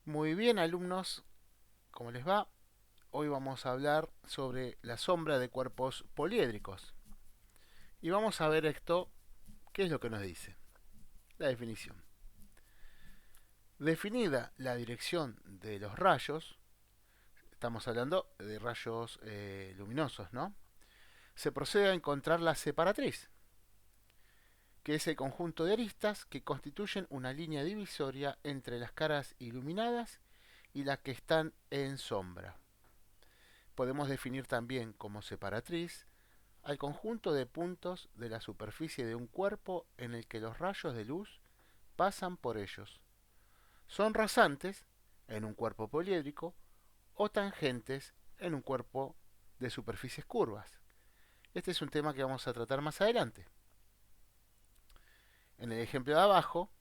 Muy bien, alumnos, ¿cómo les va? Hoy vamos a hablar sobre la sombra de cuerpos poliédricos. Y vamos a ver esto, ¿qué es lo que nos dice? La definición. Definida la dirección de los rayos, estamos hablando de rayos luminosos, ¿no? Se procede a encontrar la separatriz, que es el conjunto de aristas que constituyen una línea divisoria entre las caras iluminadas y las que están en sombra. Podemos definir también como separatriz al conjunto de puntos de la superficie de un cuerpo en el que los rayos de luz pasan por ellos. Son rasantes en un cuerpo poliédrico o tangentes en un cuerpo de superficies curvas. Este es un tema que vamos a tratar más adelante. En el ejemplo de abajo,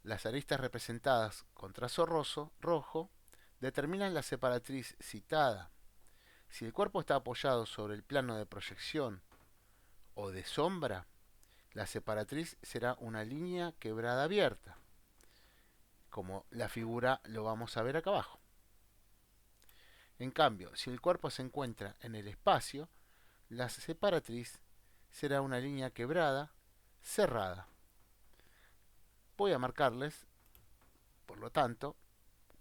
las aristas representadas con trazo rojo determinan la separatriz citada. Si el cuerpo está apoyado sobre el plano de proyección o de sombra, la separatriz será una línea quebrada abierta, como la figura lo vamos a ver acá abajo. En cambio, si el cuerpo se encuentra en el espacio, la separatriz será una línea quebrada cerrada. Voy a marcarles, por lo tanto,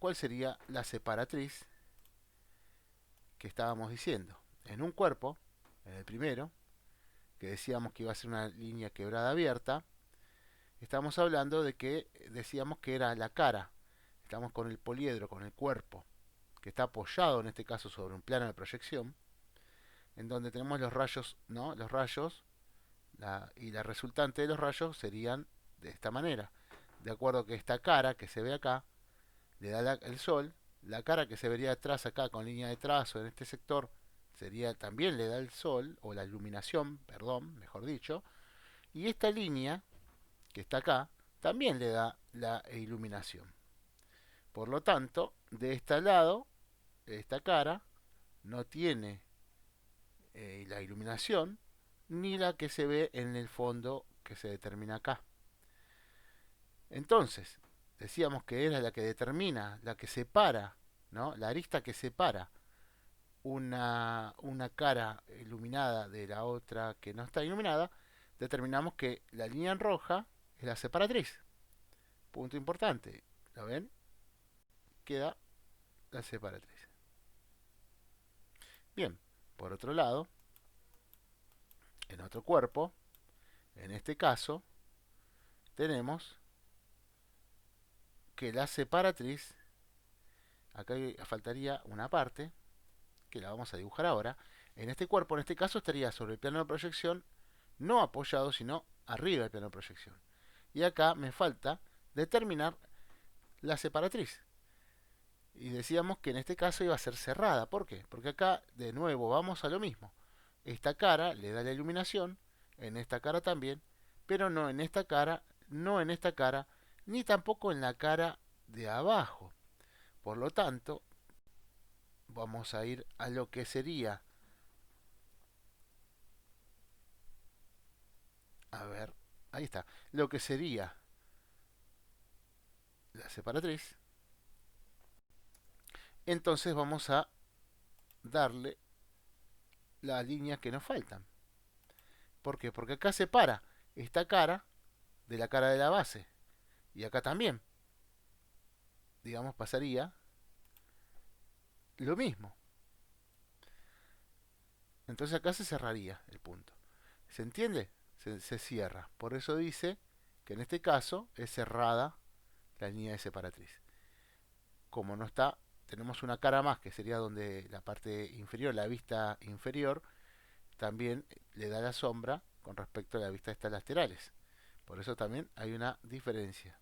cuál sería la separatriz que estábamos diciendo. En un cuerpo, en el primero, que decíamos que iba a ser una línea quebrada abierta, estamos hablando de que decíamos que era la cara. Estamos con el poliedro, con el cuerpo, que está apoyado en este caso sobre un plano de proyección, en donde tenemos los rayos, ¿no? Los rayos, y la resultante de los rayos serían de esta manera. De acuerdo a que esta cara que se ve acá, le da el sol, la cara que se vería atrás acá con línea de trazo en este sector, sería también le da el sol, o la iluminación, perdón, mejor dicho, y esta línea que está acá, también le da la iluminación. Por lo tanto, de este lado, esta cara no tiene la iluminación ni la que se ve en el fondo que se determina acá. Entonces, decíamos que era la que determina, la que separa, ¿no? La arista que separa una cara iluminada de la otra que no está iluminada, determinamos que la línea en roja es la separatriz. Punto importante. ¿Lo ven? Queda la separatriz. Bien, por otro lado, en otro cuerpo, en este caso, tenemos que la separatriz, acá faltaría una parte, que la vamos a dibujar ahora, en este cuerpo, en este caso, estaría sobre el plano de proyección, no apoyado, sino arriba del plano de proyección. Y acá me falta determinar la separatriz. Y decíamos que en este caso iba a ser cerrada. ¿Por qué? Porque acá, de nuevo, vamos a lo mismo. Esta cara le da la iluminación, en esta cara también, pero no en esta cara, no en esta cara, ni tampoco en la cara de abajo. Por lo tanto, vamos a ir a lo que sería, a ver, ahí está, lo que sería la separatriz. Entonces vamos a darle las líneas que nos faltan. ¿Por qué? Porque acá separa esta cara de la cara de la base. Y acá también, digamos, pasaría lo mismo. Entonces acá se cerraría el punto. ¿Se entiende? Se cierra. Por eso dice que en este caso es cerrada la línea de separatriz. Como no está, tenemos una cara más que sería donde la parte inferior, la vista inferior, también le da la sombra con respecto a la vista de estas laterales. Por eso también hay una diferencia.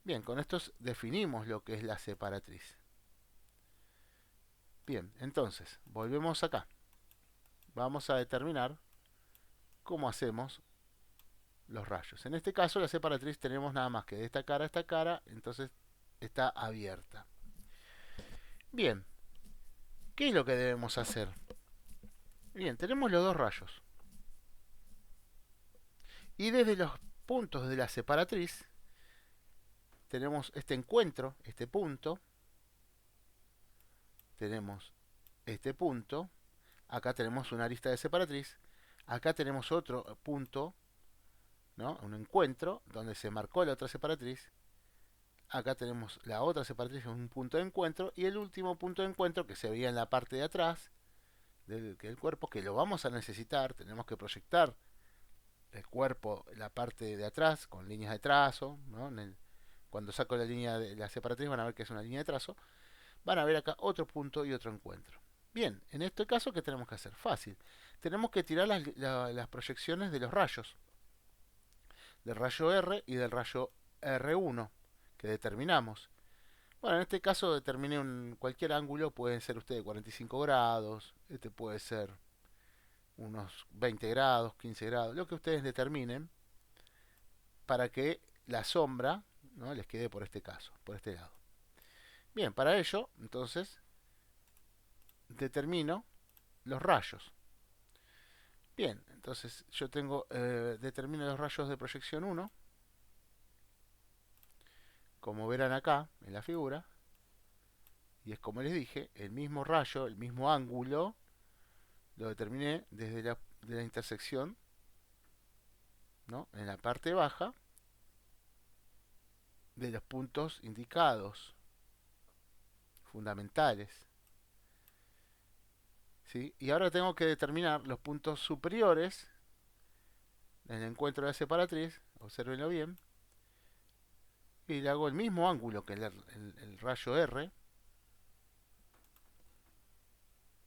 Bien, con esto definimos lo que es la separatriz. Bien, entonces, volvemos acá. Vamos a determinar cómo hacemos los rayos. En este caso, la separatriz tenemos nada más que de esta cara a esta cara, entonces está abierta. Bien, ¿qué es lo que debemos hacer? Bien, tenemos los dos rayos. Y desde los puntos de la separatriz, tenemos este encuentro, este punto, tenemos este punto, acá tenemos una arista de separatriz, acá tenemos otro punto, ¿no? Un encuentro donde se marcó la otra separatriz, acá tenemos la otra separatriz, un punto de encuentro, y el último punto de encuentro que se veía en la parte de atrás del cuerpo, que lo vamos a necesitar, tenemos que proyectar el cuerpo, la parte de atrás, con líneas de trazo, ¿no? Cuando saco la línea de la separatriz van a ver que es una línea de trazo, van a ver acá otro punto y otro encuentro. Bien, en este caso, ¿qué tenemos que hacer? Fácil. Tenemos que tirar las proyecciones de los rayos, del rayo R y del rayo R1, que determinamos. Bueno, en este caso determiné cualquier ángulo, pueden ser ustedes 45 grados, este puede ser unos 20 grados, 15 grados, lo que ustedes determinen para que la sombra, ¿no?, les quede por este caso, por este lado. Bien, para ello, entonces, determino los rayos. Bien, entonces yo determino los rayos de proyección 1, como verán acá en la figura, y es como les dije, el mismo rayo, el mismo ángulo, lo determiné desde de la intersección, ¿no?, en la parte baja de los puntos indicados, fundamentales. ¿Sí? Y ahora tengo que determinar los puntos superiores en el encuentro de la separatriz, observenlo bien, y le hago el mismo ángulo que el rayo R.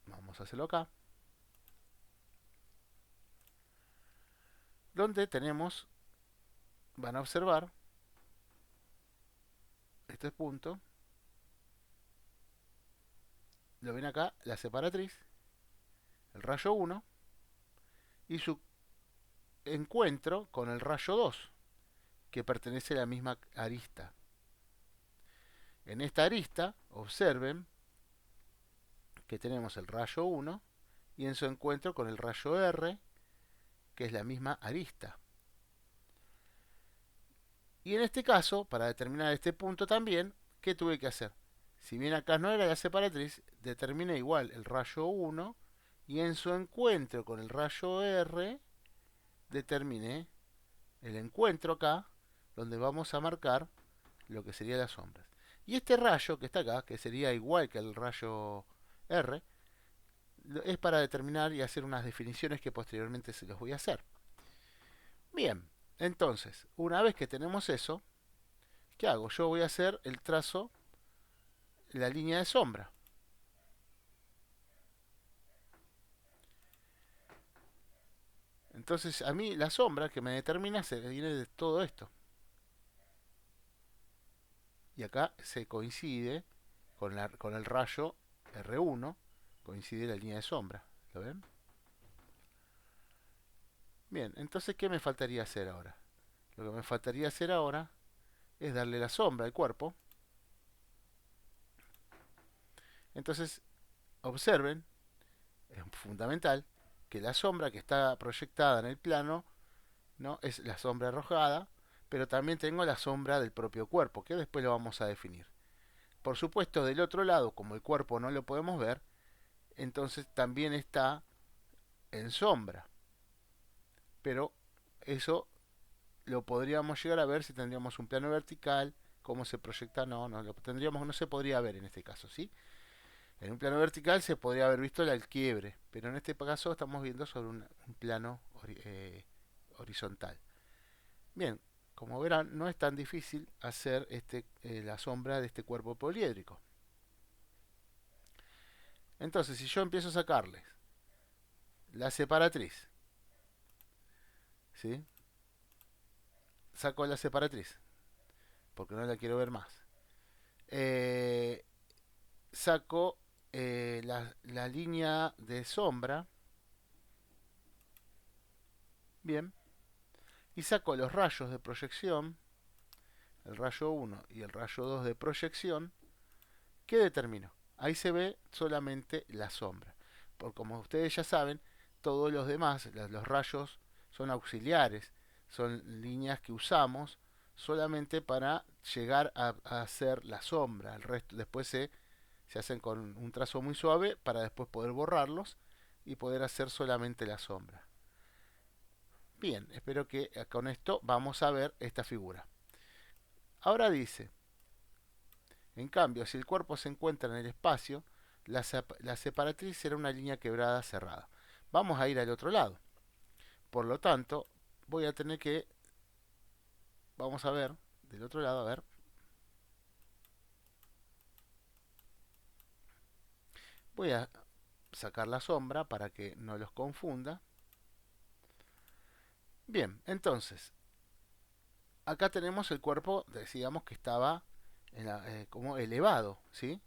Vamos a hacerlo acá, donde tenemos, van a observar este punto, lo ven acá, la separatriz, el rayo 1 y su encuentro con el rayo 2, que pertenece a la misma arista. En esta arista, observen que tenemos el rayo 1 y en su encuentro con el rayo R, que es la misma arista. Y en este caso, para determinar este punto también, ¿qué tuve que hacer? Si bien acá no era la separatriz, determiné igual el rayo 1 y en su encuentro con el rayo R, determiné el encuentro acá, donde vamos a marcar lo que serían las sombras. Y este rayo que está acá, que sería igual que el rayo R, es para determinar y hacer unas definiciones que posteriormente se los voy a hacer. Bien, entonces, una vez que tenemos eso, ¿qué hago? Yo voy a hacer el trazo, la línea de sombra. Entonces, a mí la sombra que me determina se viene de todo esto. Y acá se coincide con el rayo R1, coincide la línea de sombra. ¿Lo ven? Bien, entonces, ¿qué me faltaría hacer ahora? Lo que me faltaría hacer ahora es darle la sombra al cuerpo. Entonces, observen, es fundamental, que la sombra que está proyectada en el plano, ¿no?, es la sombra arrojada, pero también tengo la sombra del propio cuerpo, que después lo vamos a definir. Por supuesto, del otro lado, como el cuerpo no lo podemos ver, entonces también está en sombra. Pero eso lo podríamos llegar a ver si tendríamos un plano vertical, cómo se proyecta, no se podría ver en este caso, ¿sí? En un plano vertical se podría haber visto el alquiebre, pero en este caso estamos viendo sobre un plano horizontal. Bien, como verán, no es tan difícil hacer la sombra de este cuerpo poliédrico. Entonces, si yo empiezo a sacarles la separatriz, ¿sí? Saco la separatriz, porque no la quiero ver más. Saco la línea de sombra, bien, y saco los rayos de proyección, el rayo 1 y el rayo 2 de proyección. ¿Qué determino? Ahí se ve solamente la sombra. Porque como ustedes ya saben, todos los demás, los rayos son auxiliares, son líneas que usamos solamente para llegar a hacer la sombra. El resto después se hacen con un trazo muy suave para después poder borrarlos y poder hacer solamente la sombra. Bien, espero que con esto vamos a ver esta figura. Ahora dice, en cambio, si el cuerpo se encuentra en el espacio, la separatriz será una línea quebrada cerrada. Vamos a ir al otro lado. Por lo tanto, voy a tener que, vamos a ver, del otro lado, a ver. Voy a sacar la sombra para que no los confunda. Bien, entonces, acá tenemos el cuerpo, decíamos que estaba como elevado, ¿sí?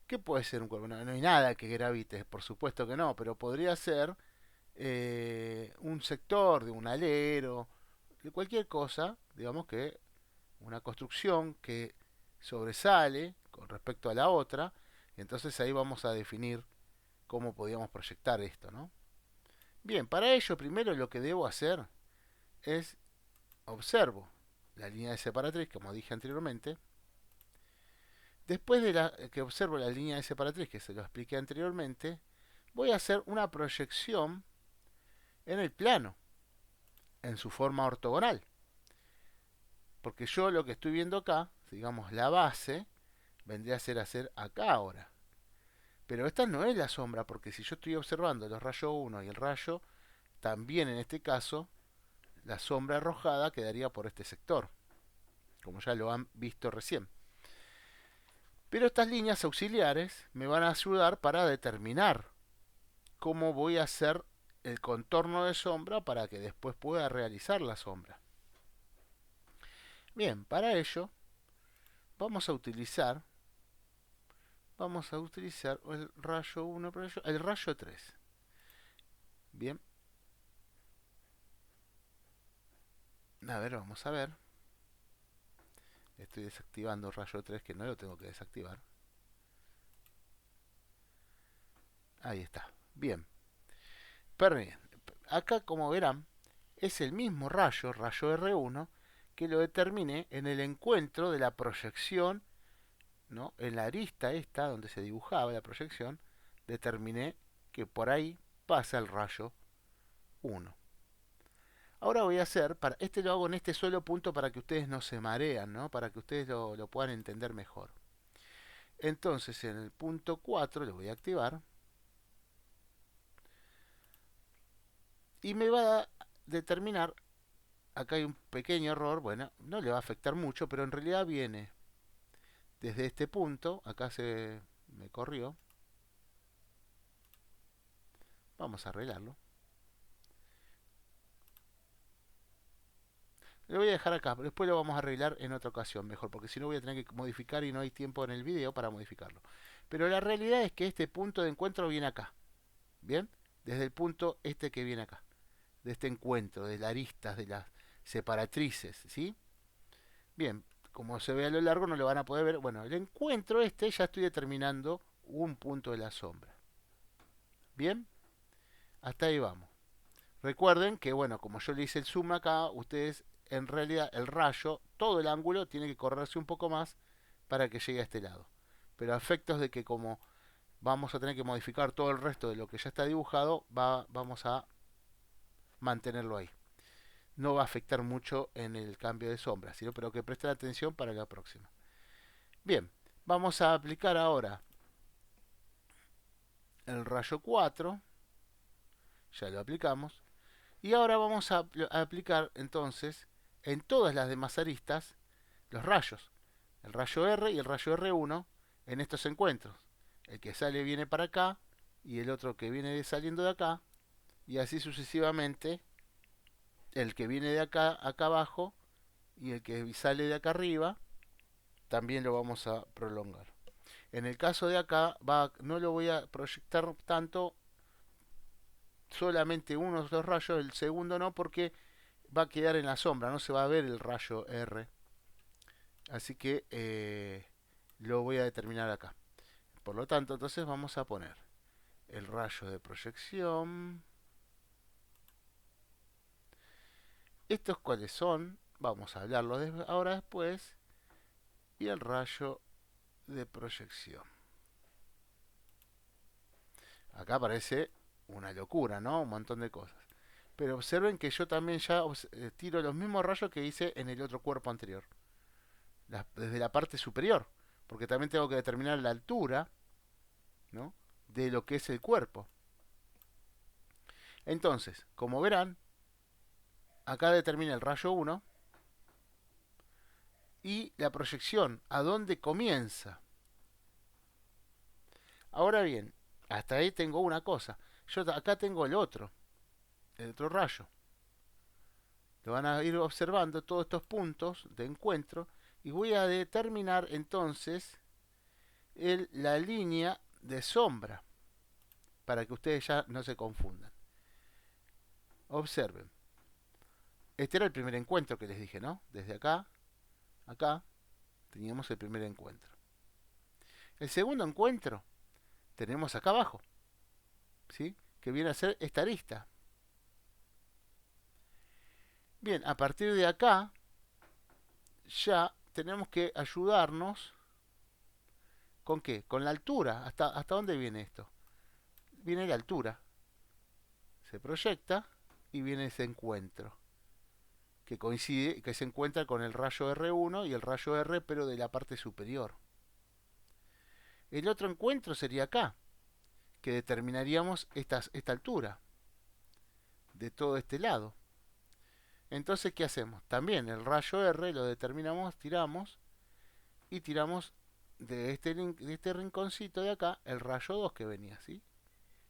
¿Qué puede ser un cuerpo? No, no hay nada que gravite, por supuesto que no, pero podría ser un sector de un alero, de cualquier cosa, digamos que una construcción que sobresale con respecto a la otra, y entonces ahí vamos a definir cómo podíamos proyectar esto, ¿no? Bien, para ello primero lo que debo hacer es observo la línea de separatriz, como dije anteriormente. Después de que observo la línea de separatriz, que se lo expliqué anteriormente, voy a hacer una proyección en el plano, en su forma ortogonal. Porque yo lo que estoy viendo acá, digamos la base, vendría a ser hacer acá ahora. Pero esta no es la sombra, porque si yo estoy observando los rayos 1 y el rayo, también en este caso, la sombra arrojada quedaría por este sector, como ya lo han visto recién. Pero estas líneas auxiliares me van a ayudar para determinar cómo voy a hacer el contorno de sombra para que después pueda realizar la sombra. Bien, para ello vamos a utilizar el rayo 1, el rayo 3. Bien. A ver, vamos a ver. Estoy desactivando el rayo 3 que no lo tengo que desactivar. Ahí está. Bien. Acá, como verán, es el mismo rayo R1, que lo determiné en el encuentro de la proyección, ¿no? En la arista esta, donde se dibujaba la proyección, determiné que por ahí pasa el rayo 1. Ahora voy a hacer, este lo hago en este solo punto para que ustedes no se marean, ¿no? Para que ustedes lo puedan entender mejor. Entonces en el punto 4 lo voy a activar. Y me va a determinar, acá hay un pequeño error, bueno, no le va a afectar mucho, pero en realidad viene desde este punto, acá se me corrió. Vamos a arreglarlo. Lo voy a dejar acá, pero después lo vamos a arreglar en otra ocasión mejor, porque si no voy a tener que modificar y no hay tiempo en el video para modificarlo. Pero la realidad es que este punto de encuentro viene acá. ¿Bien? Desde el punto este que viene acá. De este encuentro, de las aristas, de las separatrices, ¿sí? Bien, como se ve a lo largo no lo van a poder ver. Bueno, el encuentro este ya estoy determinando un punto de la sombra. Bien, hasta ahí vamos. Recuerden que, bueno, como yo le hice el zoom acá, ustedes en realidad el rayo, todo el ángulo tiene que correrse un poco más para que llegue a este lado. Pero a efectos de que como vamos a tener que modificar todo el resto de lo que ya está dibujado, vamos a mantenerlo ahí. No va a afectar mucho en el cambio de sombra, sino pero que presten atención para la próxima. Bien, vamos a aplicar ahora el rayo 4. Ya lo aplicamos. Y ahora vamos a aplicar entonces en todas las demás aristas los rayos. El rayo R y el rayo R1 en estos encuentros. El que sale viene para acá y el otro que viene saliendo de acá. Y así sucesivamente el que viene de acá, acá abajo, y el que sale de acá arriba, también lo vamos a prolongar. En el caso de acá, no lo voy a proyectar tanto, solamente uno de los rayos, el segundo no, porque va a quedar en la sombra, no se va a ver el rayo R. Así que lo voy a determinar acá. Por lo tanto, entonces vamos a poner el rayo de proyección. ¿Estos cuáles son? Vamos a hablarlo ahora después. y el rayo de proyección. Acá parece una locura, ¿no? Un montón de cosas. Pero observen que yo también ya tiro los mismos rayos que hice en el otro cuerpo anterior. Desde la parte superior. Porque también tengo que determinar la altura, ¿no?, de lo que es el cuerpo. Entonces, como verán, acá determina el rayo 1 y la proyección, a dónde comienza. Ahora bien, hasta ahí tengo una cosa. Yo acá tengo el otro rayo. Lo van a ir observando todos estos puntos de encuentro y voy a determinar entonces la línea de sombra para que ustedes ya no se confundan. Observen. Este era el primer encuentro que les dije, ¿no? Desde acá, acá, teníamos el primer encuentro. El segundo encuentro tenemos acá abajo, ¿sí?, que viene a ser esta arista. Bien, a partir de acá ya tenemos que ayudarnos. ¿Con qué? Con la altura. ¿Hasta dónde viene esto? Viene la altura. Se proyecta y viene ese encuentro. Que coincide, que se encuentra con el rayo R1 y el rayo R, pero de la parte superior. El otro encuentro sería acá, que determinaríamos esta altura de todo este lado. Entonces, ¿qué hacemos? También el rayo R lo determinamos, tiramos y tiramos de este rinconcito de acá el rayo 2 que venía, ¿sí?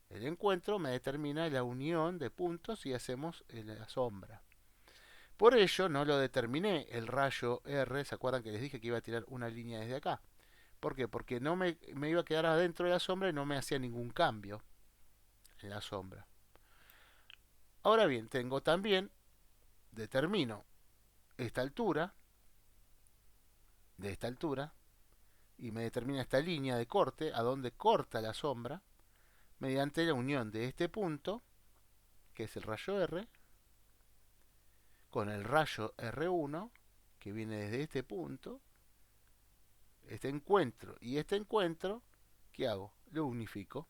El encuentro me determina la unión de puntos y hacemos la sombra. Por ello no lo determiné el rayo R. ¿Se acuerdan que les dije que iba a tirar una línea desde acá? ¿Por qué? Porque no me iba a quedar adentro de la sombra y no me hacía ningún cambio en la sombra. Ahora bien, tengo también, determino esta altura, de esta altura, y me determina esta línea de corte, a donde corta la sombra, mediante la unión de este punto, que es el rayo R, con el rayo R1, que viene desde este punto, este encuentro y este encuentro, ¿qué hago? Lo unifico.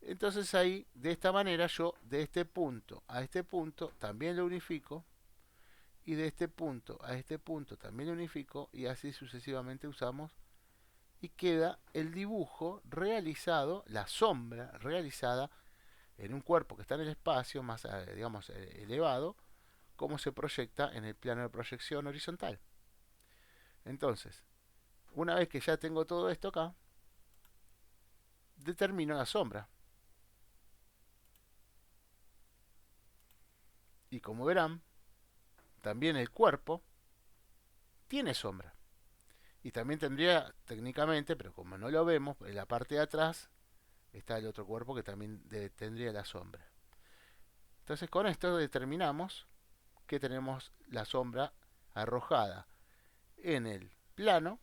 Entonces ahí, de esta manera, yo de este punto a este punto también lo unifico, y de este punto a este punto también lo unifico, y así sucesivamente usamos, y queda el dibujo realizado, la sombra realizada en un cuerpo que está en el espacio más, digamos, elevado, como se proyecta en el plano de proyección horizontal. Entonces, una vez que ya tengo todo esto acá, determino la sombra. Y como verán, también el cuerpo tiene sombra. Y también tendría, técnicamente, pero como no lo vemos, en la parte de atrás está el otro cuerpo que también tendría la sombra. Entonces con esto determinamos que tenemos la sombra arrojada en el plano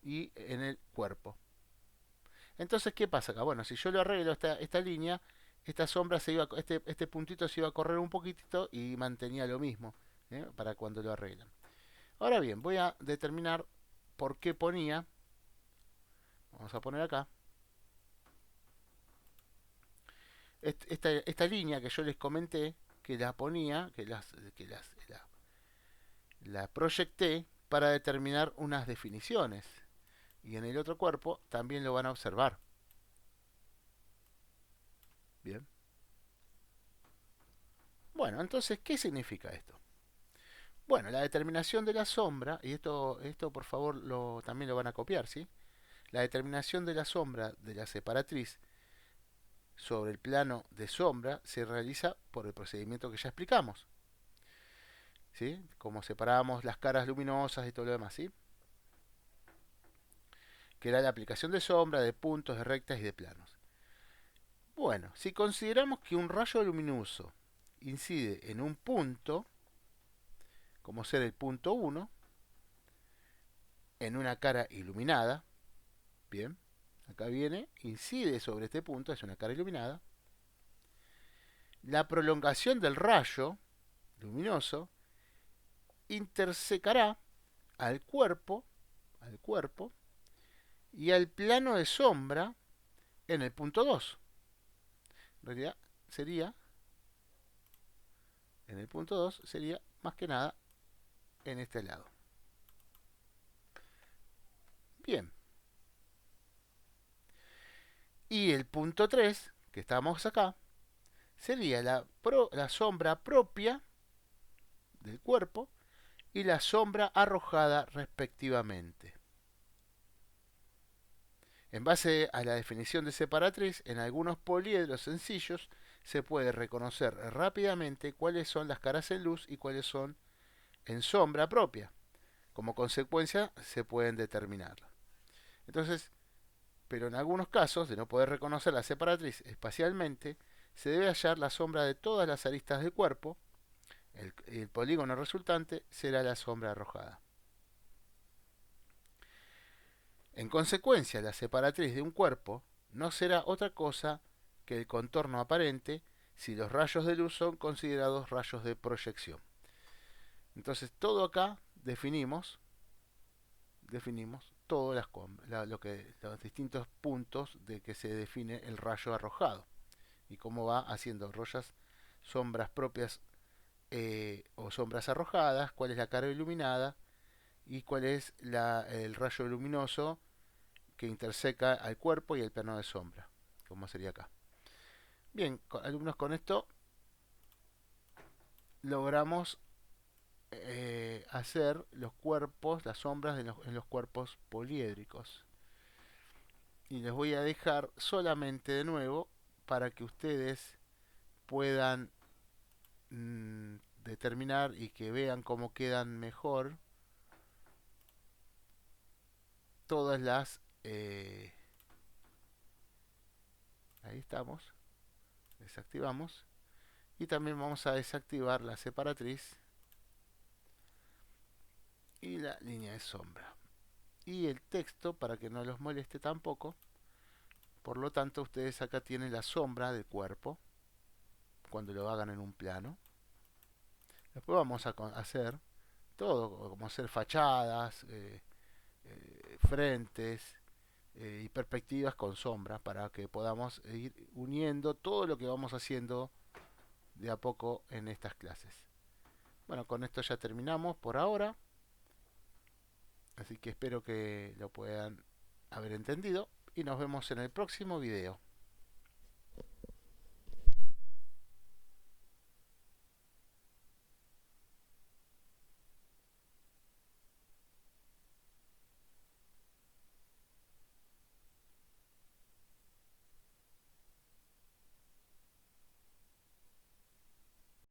y en el cuerpo. Entonces, ¿qué pasa acá? Bueno, si yo lo arreglo esta línea, esta sombra este puntito se iba a correr un poquitito y mantenía lo mismo, para cuando lo arreglan. Ahora bien, voy a determinar por qué ponía. Vamos a poner acá esta línea que yo les comenté, que la ponía, la proyecté para determinar unas definiciones. Y en el otro cuerpo también lo van a observar. Bien. Bueno, entonces, ¿qué significa esto? Bueno, la determinación de la sombra, y esto por favor también lo van a copiar, ¿sí? La determinación de la sombra de la separatriz sobre el plano de sombra se realiza por el procedimiento que ya explicamos, ¿sí? Como separamos las caras luminosas y todo lo demás, ¿sí? Que era la aplicación de sombra, de puntos, de rectas y de planos. Bueno, si consideramos que un rayo luminoso incide en un punto, como ser el punto 1, en una cara iluminada, bien, acá viene, incide sobre este punto, es una cara iluminada, la prolongación del rayo luminoso intersecará al cuerpo y al plano de sombra en el punto 2. En realidad sería, en el punto 2 sería más que nada en este lado. Bien. Y el punto 3, que estamos acá, sería la sombra propia del cuerpo y la sombra arrojada respectivamente. En base a la definición de separatriz, en algunos poliedros sencillos se puede reconocer rápidamente cuáles son las caras en luz y cuáles son en sombra propia. Como consecuencia, se pueden determinar. Entonces, pero en algunos casos, de no poder reconocer la separatriz espacialmente, se debe hallar la sombra de todas las aristas del cuerpo. El polígono resultante será la sombra arrojada. En consecuencia, la separatriz de un cuerpo no será otra cosa que el contorno aparente si los rayos de luz son considerados rayos de proyección. Entonces, todo acá definimos todos los distintos puntos de que se define el rayo arrojado y cómo va haciendo sombras propias o sombras arrojadas, cuál es la cara iluminada y cuál es el rayo luminoso que interseca al cuerpo y el plano de sombra, como sería acá. Bien, alumnos, con esto logramos hacer los cuerpos, las sombras en los cuerpos poliédricos. Y les voy a dejar solamente de nuevo para que ustedes puedan determinar y que vean cómo quedan mejor todas las ahí estamos, desactivamos y también vamos a desactivar la separatriz y la línea de sombra y el texto para que no los moleste tampoco. Por lo tanto, ustedes acá tienen la sombra del cuerpo cuando lo hagan en un plano. Después vamos a hacer todo, como hacer fachadas, frentes y perspectivas con sombra para que podamos ir uniendo todo lo que vamos haciendo de a poco en estas clases. Bueno, con esto ya terminamos por ahora. Así que espero que lo puedan haber entendido y nos vemos en el próximo video.